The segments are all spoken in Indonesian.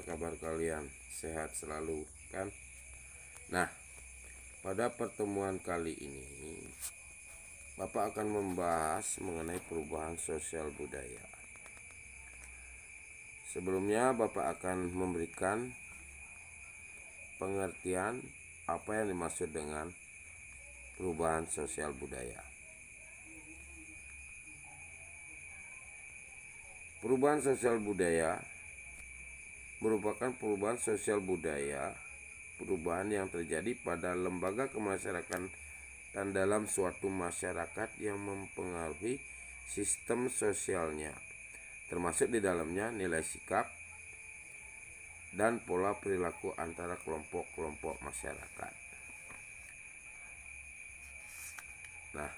Bagaimana kabar kalian? Sehat selalu kan? Nah, pada pertemuan kali ini Bapak akan membahas mengenai perubahan sosial budaya. Sebelumnya Bapak akan memberikan pengertian apa yang dimaksud dengan perubahan sosial budaya. Perubahan sosial budaya merupakan perubahan sosial budaya, perubahan yang terjadi pada lembaga kemasyarakatan dan dalam suatu masyarakat yang mempengaruhi sistem sosialnya, termasuk di dalamnya nilai sikap dan pola perilaku antara kelompok-kelompok masyarakat. Nah,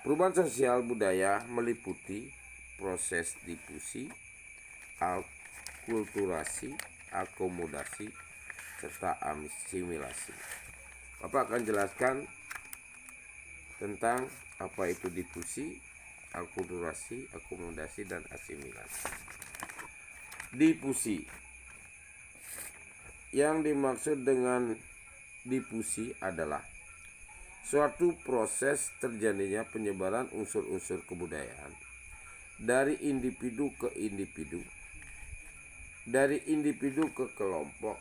perubahan sosial budaya meliputi proses difusi, akulturasi, akomodasi, serta asimilasi. Bapak akan jelaskan tentang apa itu difusi, akulturasi, akomodasi, dan asimilasi. Difusi. Yang dimaksud dengan difusi adalah suatu proses terjadinya penyebaran unsur-unsur kebudayaan dari individu ke individu, dari individu ke kelompok,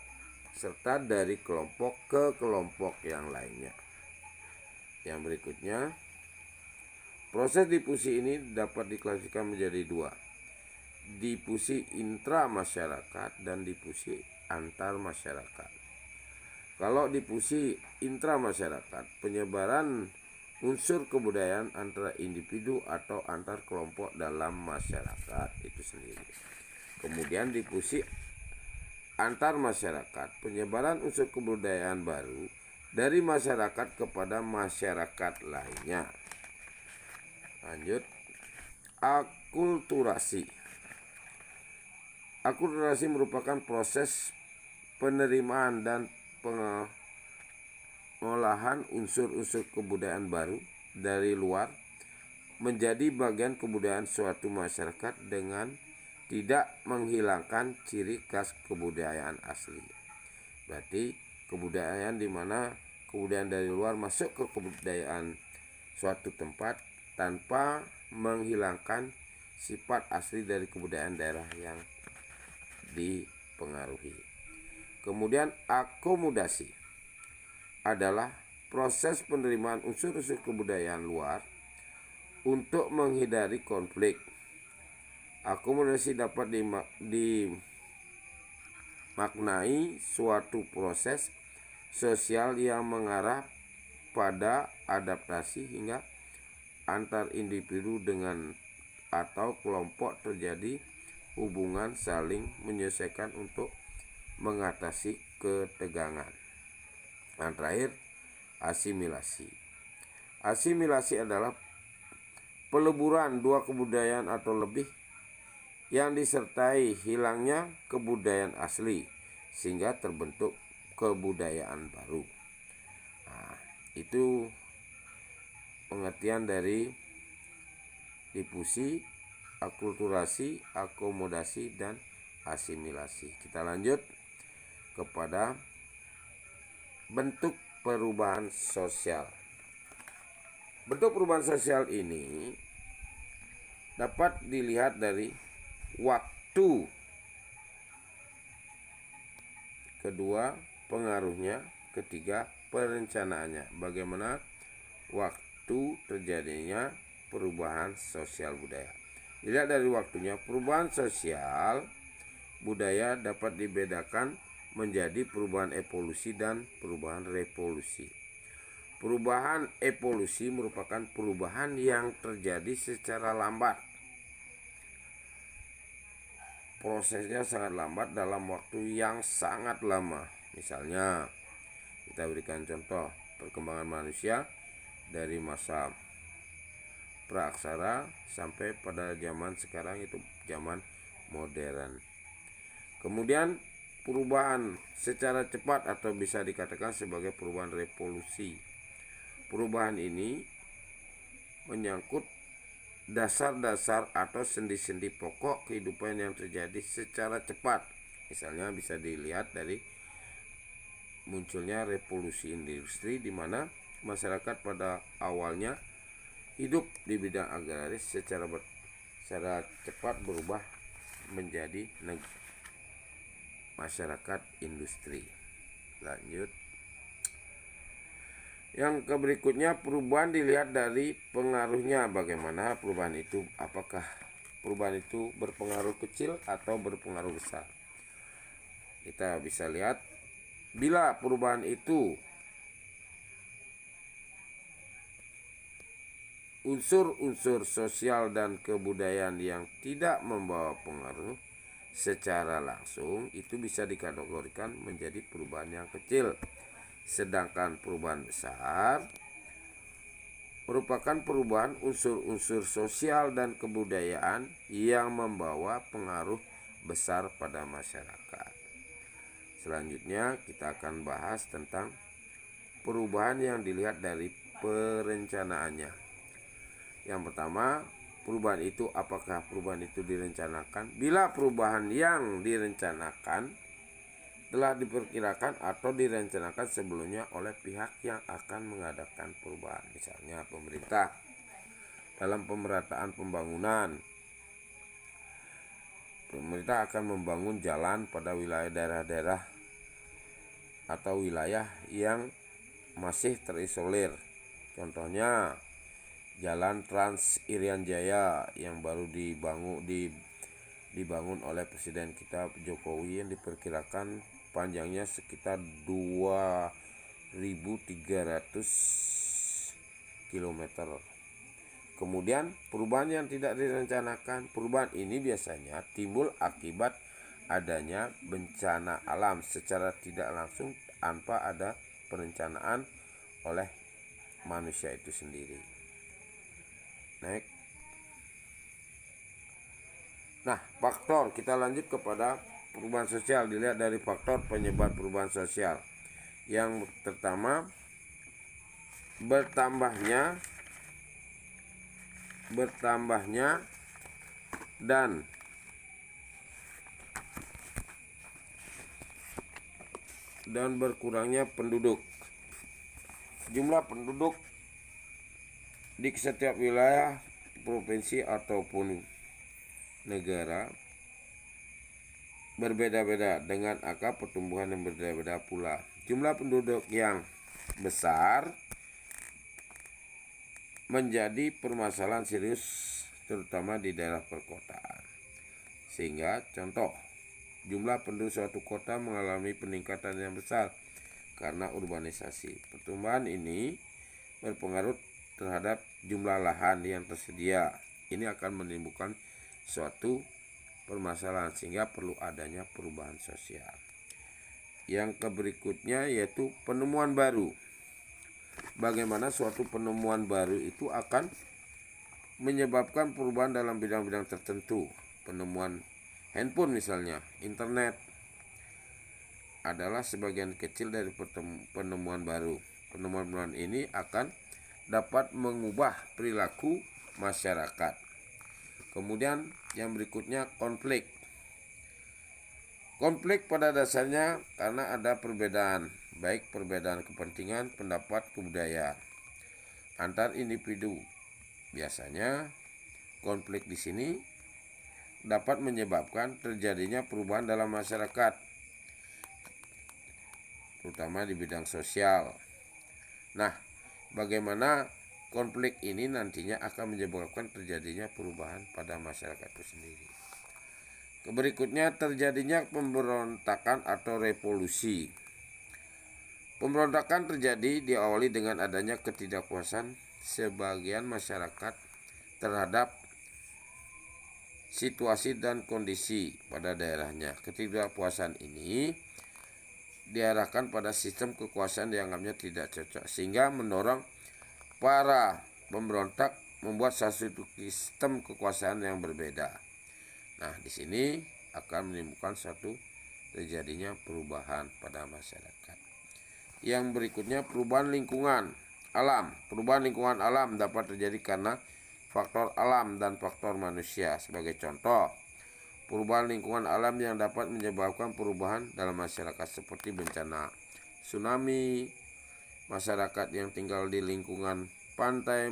serta dari kelompok ke kelompok yang lainnya. Yang berikutnya, proses difusi ini dapat diklasifikasikan menjadi dua: difusi intramasyarakat dan difusi antar masyarakat. Kalau difusi intramasyarakat, penyebaran unsur kebudayaan antara individu atau antar kelompok dalam masyarakat itu sendiri. Kemudian difusi antar masyarakat, penyebaran unsur kebudayaan baru dari masyarakat kepada masyarakat lainnya. Lanjut, akulturasi. Akulturasi merupakan proses penerimaan dan pengolahan unsur-unsur kebudayaan baru dari luar menjadi bagian kebudayaan suatu masyarakat dengan tidak menghilangkan ciri khas kebudayaan asli. Berarti kebudayaan di mana kebudayaan dari luar masuk ke kebudayaan suatu tempat tanpa menghilangkan sifat asli dari kebudayaan daerah yang dipengaruhi. Kemudian akomodasi adalah proses penerimaan unsur-unsur kebudayaan luar untuk menghindari konflik. Akomodasi dapat dimaknai suatu proses sosial yang mengarah pada adaptasi hingga antar individu dengan atau kelompok terjadi hubungan saling menyesuaikan untuk mengatasi ketegangan. Dan terakhir, asimilasi. Asimilasi adalah peleburan dua kebudayaan atau lebih yang disertai hilangnya kebudayaan asli sehingga terbentuk kebudayaan baru. Nah, itu pengertian dari difusi, akulturasi, akomodasi, dan asimilasi. Kita lanjut kepada bentuk perubahan sosial. Bentuk perubahan sosial ini dapat dilihat dari waktu, kedua pengaruhnya, ketiga perencanaannya. Bagaimana waktu terjadinya perubahan sosial budaya. Dilihat dari waktunya, perubahan sosial budaya dapat dibedakan menjadi perubahan evolusi dan perubahan revolusi. Perubahan evolusi merupakan perubahan yang terjadi secara lambat. Prosesnya sangat lambat dalam waktu yang sangat lama. Misalnya, kita berikan contoh perkembangan manusia dari masa praaksara sampai pada zaman sekarang, itu zaman modern. Kemudian perubahan secara cepat atau bisa dikatakan sebagai perubahan revolusi. Perubahan ini menyangkut dasar-dasar atau sendi-sendi pokok kehidupan yang terjadi secara cepat Misalnya bisa dilihat dari munculnya revolusi industri di mana masyarakat pada awalnya hidup di bidang agraris secara cepat berubah menjadi masyarakat industri. Lanjut. Yang berikutnya, perubahan dilihat dari pengaruhnya. Bagaimana perubahan itu? Apakah perubahan itu berpengaruh kecil atau berpengaruh besar? Kita bisa lihat, bila perubahan itu unsur-unsur sosial dan kebudayaan yang tidak membawa pengaruh secara langsung, itu bisa dikategorikan menjadi perubahan yang kecil. Sedangkan perubahan besar merupakan perubahan unsur-unsur sosial dan kebudayaan yang membawa pengaruh besar pada masyarakat. Selanjutnya kita akan bahas tentang perubahan yang dilihat dari perencanaannya. Yang pertama, perubahan itu, apakah perubahan itu direncanakan? Bila perubahan yang direncanakan telah diperkirakan atau direncanakan sebelumnya oleh pihak yang akan mengadakan perubahan. Misalnya pemerintah dalam pemerataan pembangunan. Pemerintah akan membangun jalan pada wilayah daerah-daerah atau wilayah yang masih terisolir. Contohnya Jalan Trans Irian Jaya yang baru dibangun oleh Presiden kita Jokowi yang diperkirakan panjangnya sekitar 2.300 km. Kemudian perubahan yang tidak direncanakan. Perubahan ini biasanya timbul akibat adanya bencana alam secara tidak langsung tanpa ada perencanaan oleh manusia itu sendiri. Next. Nah, faktor, kita lanjut kepada perubahan sosial. Dilihat dari faktor penyebab perubahan sosial. Yang pertama, bertambahnya dan berkurangnya penduduk. Jumlah penduduk di setiap wilayah, provinsi ataupun negara berbeda-beda dengan angka pertumbuhan yang berbeda-beda pula. Jumlah penduduk yang besar menjadi permasalahan serius terutama di daerah perkotaan. Sehingga contoh, jumlah penduduk suatu kota mengalami peningkatan yang besar karena urbanisasi. Pertumbuhan ini berpengaruh terhadap jumlah lahan yang tersedia. Ini akan menimbulkan suatu permasalahan sehingga perlu adanya perubahan sosial. Yang berikutnya yaitu penemuan baru. Bagaimana suatu penemuan baru itu akan menyebabkan perubahan dalam bidang-bidang tertentu. Penemuan handphone misalnya, internet adalah sebagian kecil dari penemuan baru. Penemuan ini akan dapat mengubah perilaku masyarakat. Kemudian yang berikutnya konflik. Konflik pada dasarnya karena ada perbedaan, baik perbedaan kepentingan, pendapat, kebudayaan antar individu. Biasanya konflik di sini dapat menyebabkan terjadinya perubahan dalam masyarakat, terutama di bidang sosial. Nah, bagaimana konflik ini nantinya akan menyebabkan terjadinya perubahan pada masyarakat itu sendiri. Berikutnya terjadinya pemberontakan atau revolusi. Pemberontakan terjadi diawali dengan adanya ketidakpuasan sebagian masyarakat terhadap situasi dan kondisi pada daerahnya. Ketidakpuasan ini diarahkan pada sistem kekuasaan yang dianggapnya tidak cocok sehingga mendorong para pemberontak membuat satu sistem kekuasaan yang berbeda. Nah, di sini akan menimbulkan suatu terjadinya perubahan pada masyarakat. Yang berikutnya perubahan lingkungan alam. Perubahan lingkungan alam dapat terjadi karena faktor alam dan faktor manusia. Sebagai contoh, perubahan lingkungan alam yang dapat menyebabkan perubahan dalam masyarakat seperti bencana tsunami, masyarakat yang tinggal di lingkungan pantai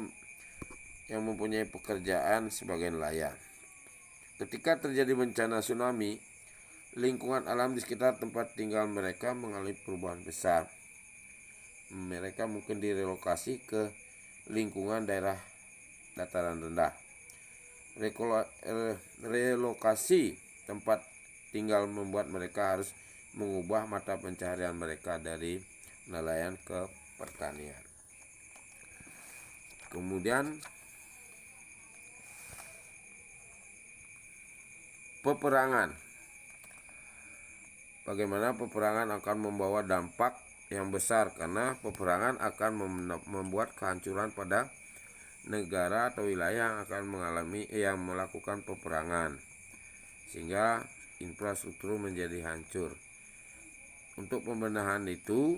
yang mempunyai pekerjaan sebagai nelayan. Ketika terjadi bencana tsunami, lingkungan alam di sekitar tempat tinggal mereka mengalami perubahan besar. Mereka mungkin direlokasi ke lingkungan daerah dataran rendah. Relokasi tempat tinggal membuat mereka harus mengubah mata pencaharian mereka dari nelayan ke pertanian. Kemudian peperangan. Bagaimana peperangan akan membawa dampak yang besar, karena peperangan akan membuat kehancuran pada negara atau wilayah yang akan melakukan peperangan, sehingga infrastruktur menjadi hancur. Untuk pembenahan itu,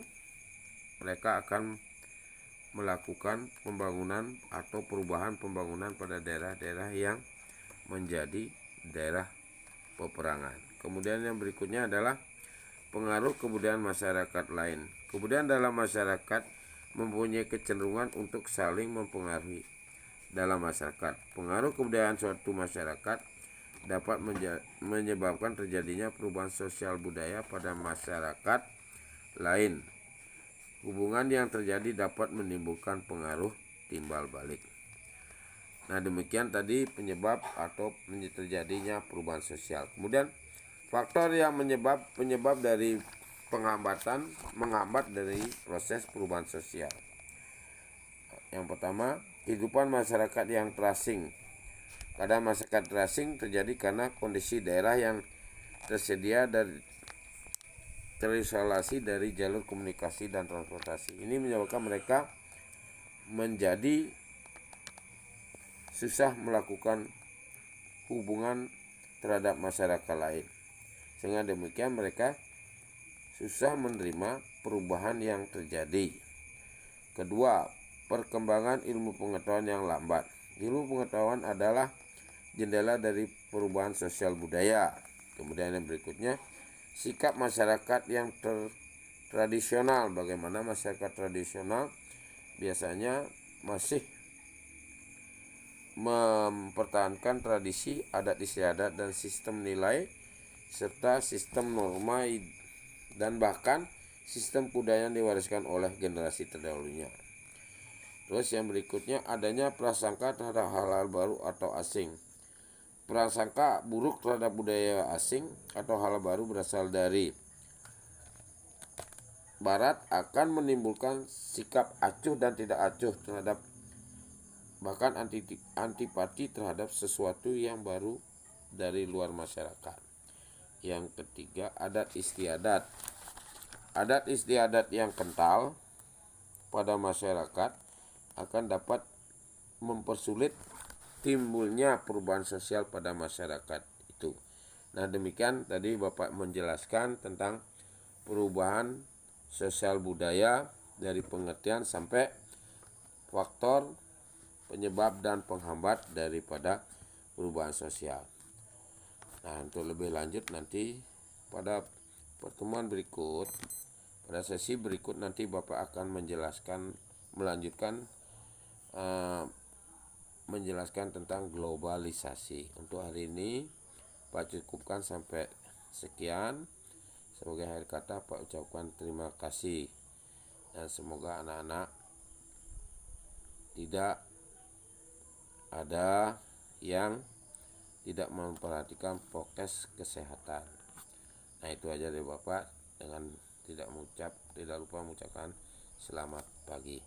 mereka akan melakukan pembangunan atau perubahan pembangunan pada daerah-daerah yang menjadi daerah peperangan. Kemudian yang berikutnya adalah pengaruh kebudayaan masyarakat lain. Kebudayaan dalam masyarakat mempunyai kecenderungan untuk saling mempengaruhi dalam masyarakat. Pengaruh kebudayaan suatu masyarakat dapat menyebabkan terjadinya perubahan sosial budaya pada masyarakat lain. Hubungan yang terjadi dapat menimbulkan pengaruh timbal balik. Nah, demikian tadi penyebab atau terjadinya perubahan sosial. Kemudian faktor yang penyebab dari menghambat dari proses perubahan sosial. Yang pertama, kehidupan masyarakat yang terasing. Kadang masyarakat terasing terjadi karena kondisi daerah yang tersedia dan terisolasi dari jalur komunikasi dan transportasi. Ini menyebabkan mereka menjadi susah melakukan hubungan terhadap masyarakat lain. Sehingga demikian mereka susah menerima perubahan yang terjadi. Kedua, perkembangan ilmu pengetahuan yang lambat. Ilmu pengetahuan adalah jendela dari perubahan sosial budaya. Kemudian yang berikutnya, sikap masyarakat yang tradisional. Bagaimana masyarakat tradisional biasanya masih mempertahankan tradisi, adat istiadat, dan sistem nilai, serta sistem norma dan bahkan sistem budaya yang diwariskan oleh generasi terdahulunya. Terus yang berikutnya, adanya prasangka terhadap hal-hal baru atau asing. Prasangka buruk terhadap budaya asing atau hal baru berasal dari Barat akan menimbulkan sikap acuh dan tidak acuh terhadap, bahkan antipati terhadap sesuatu yang baru dari luar masyarakat. Yang ketiga, adat istiadat. Adat istiadat yang kental pada masyarakat akan dapat mempersulit timbulnya perubahan sosial pada masyarakat itu. Nah, demikian tadi Bapak menjelaskan tentang perubahan sosial budaya dari pengertian sampai faktor penyebab dan penghambat daripada perubahan sosial. Nah, untuk lebih lanjut nanti pada pertemuan berikut, pada sesi berikut nanti Bapak akan menjelaskan tentang globalisasi. Untuk hari ini Pak cukupkan sampai sekian. Sebagai akhir kata Pak ucapkan terima kasih, dan semoga anak-anak tidak ada yang tidak memperhatikan prokes kesehatan. Nah, itu aja dari Bapak, dengan tidak lupa mengucapkan selamat pagi.